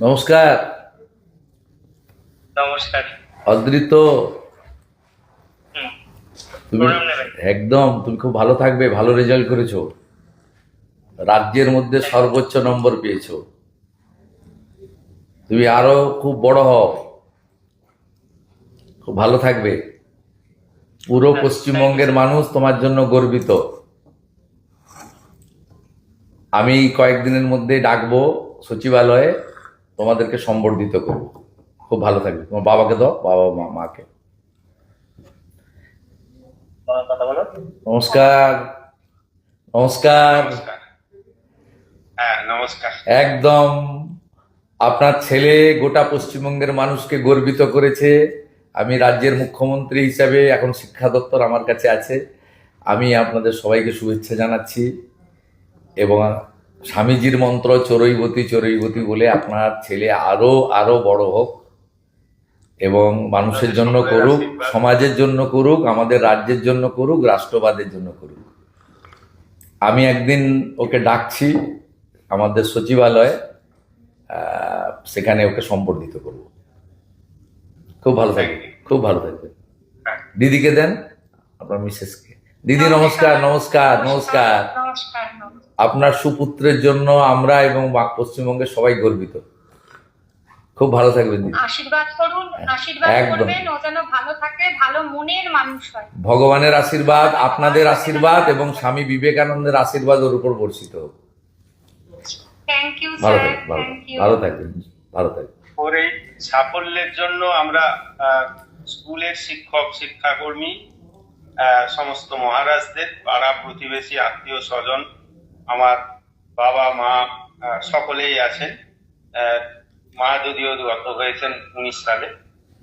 নমস্কার। নমস্কার। অদ্রিত, হুম, তুমি প্রণাম নেবেন। তুমি খুব ভালো থাকবে। ভালো রেজাল্ট করেছো, রাজ্যের মধ্যে সর্বোচ্চ নম্বর পেয়েছো। তুমি আরো খুব বড় হও, খুব ভালো থাকবে। পুরো পশ্চিমবঙ্গের মানুষ তোমার জন্য গর্বিত। আমি কয়েকদিনের মধ্যে ডাকবো সচিবালয়ে, তোমাদেরকে সম্বর্ধিত করবো। খুব ভালো থাকবে। তোমার বাবাকে দাও, বাবা মা মাকে। কথা বলো। নমস্কার। নমস্কার। নমস্কার। হ্যাঁ, নমস্কার। একদম আপনার ছেলে গোটা পশ্চিমবঙ্গের মানুষকে গর্বিত করেছে। আমি রাজ্যের মুখ্যমন্ত্রী হিসাবে, এখন শিক্ষা দপ্তর আমার কাছে আছে, আমি আপনাদের সবাইকে শুভেচ্ছা জানাচ্ছি। এবং স্বামীজির মন্ত্র চরৈবতী চরৈবতী বলে আপনার ছেলে আরো আরো বড় হোক এবং মানুষের জন্য করুক, সমাজের জন্য করুক, আমাদের রাজ্যের জন্য করুক, রাষ্ট্রবাদের জন্য করুক। আমি একদিন ওকে ডাকছি আমাদের সচিবালয়ে, সেখানে ওকে সম্বর্ধিত করব। খুব ভালো থাকবে, খুব ভালো থাকবে। দিদিকে দেন, আপনার মিসেসকে। দিদি নমস্কার। নমস্কার। নমস্কার। নমস্কার। আপনার সুপুত্রের জন্য আমরা এবং পশ্চিমবঙ্গের সবাই গর্বিত। খুব ভালো থাকবেন দিদি। আশীর্বাদ করুন, আশীর্বাদ একদম। করবেন, ও যেন ভালো থাকে, ভালো মনের মানুষ হয়। ভগবানের আশীর্বাদ, আপনাদের আশীর্বাদ এবং স্বামী বিবেকানন্দের আশীর্বাদ ওর উপর বর্ষিত হোক। থ্যাংক ইউ ভালো স্যার, থাকবেন, থ্যাংক ইউ। ভালো থাকবেন, ভালো থাকবেন। ওর এই সাফল্যের জন্য আমরা স্কুলের শিক্ষক শিক্ষাকর্মী, সমস্ত মহারাজদের, পাড়া প্রতিবেশী, আত্মীয় স্বজন, আমার বাবা মা সকলেই আছেন। মা যদিও গত হয়েছেন 19 সালে।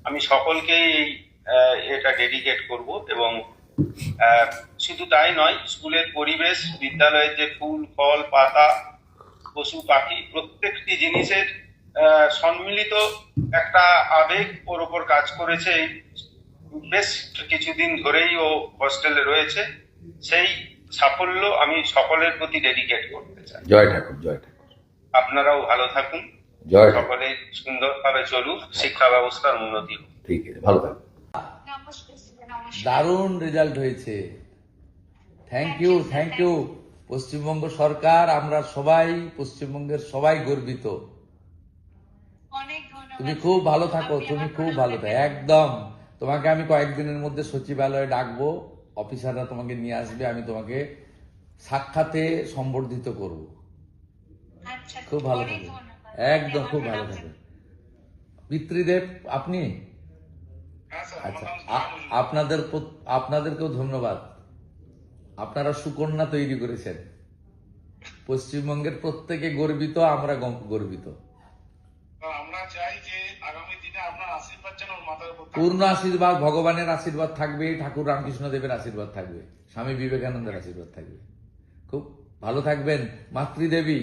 আমি সকলকেই এটা ডেডিকেট করব। এবং শুধু তাই নয়, স্কুলের পরিবেশ, বিদ্যালয়ের যে ফুল ফল পাতা, পশু পাখি, প্রত্যেকটি জিনিসের সম্মিলিত একটা আবেগ ওর ওপর কাজ করেছে। বেশ কিছুদিন ধরেই ও হস্টেলে রয়েছে। সেই সাফল্য আমি সকলের প্রতি ডেডিকেট করতে চাই। জয় ঠাকুর, জয় ঠাকুর। আপনারাও ভালো থাকুন, জয় ঠাকুর। সকলে সুন্দরভাবে চলুক, শিক্ষা ব্যবস্থার উন্নতি হোক। ঠিক আছে, ভালো থাকবেন। নমস্কার, নমস্কার। দারুণ রেজাল্ট হয়েছে। Thank you, thank you. Paschimbanga সরকার, আমরা সবাই, পশ্চিমবঙ্গের সবাই গর্বিত। অনেক ধন্যবাদ। তুমি খুব ভালো থাকো, তুমি খুব ভালো থাকো। একদম। তোমাকে আমি কয়েকদিনের মধ্যে সচিবালয়ে ডাকবো, অফিসাররা তোমাকে নিয়ে আসবে, আমি তোমাকে সাক্ষাতে সম্বর্ধিত করব। আচ্ছা, খুব ভালো অনেক থাকবে, ধন্যবাদ। একদম খুব ভালো থাকবে। পিতৃদেব আপনি? আচ্ছা, আপনাদেরকেও ধন্যবাদ। আপনারা সুকন্যা তৈরি করেছেন। পশ্চিমবঙ্গের প্রত্যেকে গর্বিত, আমরা গর্বিত। আমরা চাই যে আগামী দিনে আপনার আশীর্বাদ যেন ওর মাথার উপর থাকে। পূর্ণ আশীর্বাদ, ভগবানের আশীর্বাদ থাকবে, ঠাকুর রামকৃষ্ণ দেবের আশীর্বাদ থাকবে, স্বামী বিবেকানন্দের আশীর্বাদ থাকবে। খুব ভালো থাকবেন। মাতৃদেবী,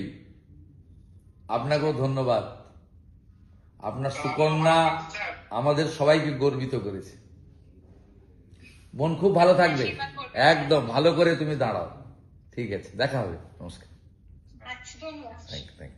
আপনাকেও ধন্যবাদ। আপনার সুকন্যা আমাদের সবাইকে গর্বিত করেছে। বোন খুব ভালো থাকবে, একদম ভালো করে তুমি দাঁড়াও। ঠিক আছে, দেখা হবে। নমস্কার। আচ্ছা, ধন্যবাদ। Thank you, thank you.